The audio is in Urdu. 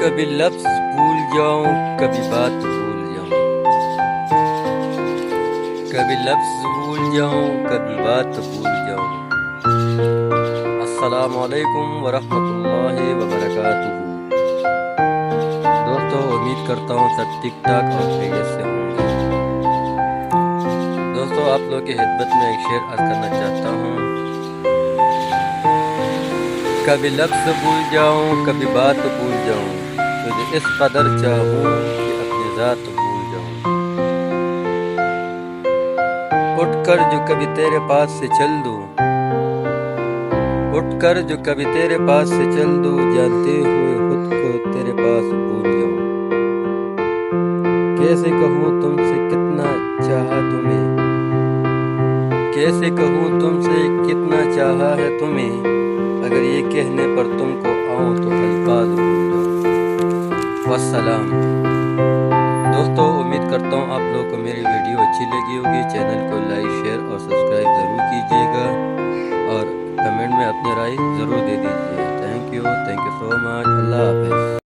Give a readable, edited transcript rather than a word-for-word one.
کبھی لفظ بھول جاؤں کبھی بات بھول جاؤں، کبھی لفظ بھول جاؤں کبھی بات بھول جاؤں۔ السلام علیکم ورحمۃ اللہ وبرکاتہ۔ دوستو امید کرتا ہوں سب ٹھیک ٹاک اور خیریت سے ہوں گے۔ دوستو آپ لوگوں کی خدمت میں ایک شعر عرض کرنا چاہتا ہوں۔ کبھی لفظ بھول جاؤں کبھی بات بھول جاؤں، تجھے اس قدر چاہوں کہ اپنی ذات بھول جاؤں۔ اٹھ کر جو کبھی تیرے پاس سے چل دوں، اٹھ کر جو کبھی تیرے پاس سے چل دوں، جانتے ہوئے خود کو تیرے پاس بھول جاؤں۔ کیسے کہوں تم سے کتنا چاہا تمہیں، کیسے کہوں تم سے کتنا چاہا ہے تمہیں، اگر یہ کہنے پر تم کو آؤں تو الفاظ بھول جاؤں۔ والسلام۔ دوستو امید کرتا ہوں آپ لوگوں کو میری ویڈیو اچھی لگی ہوگی۔ چینل کو لائک شیئر اور سبسکرائب ضرور کیجیے گا اور کمنٹ میں اپنی رائے ضرور دے دیجیے۔ تھینک یو سو مچ۔ اللہ حافظ۔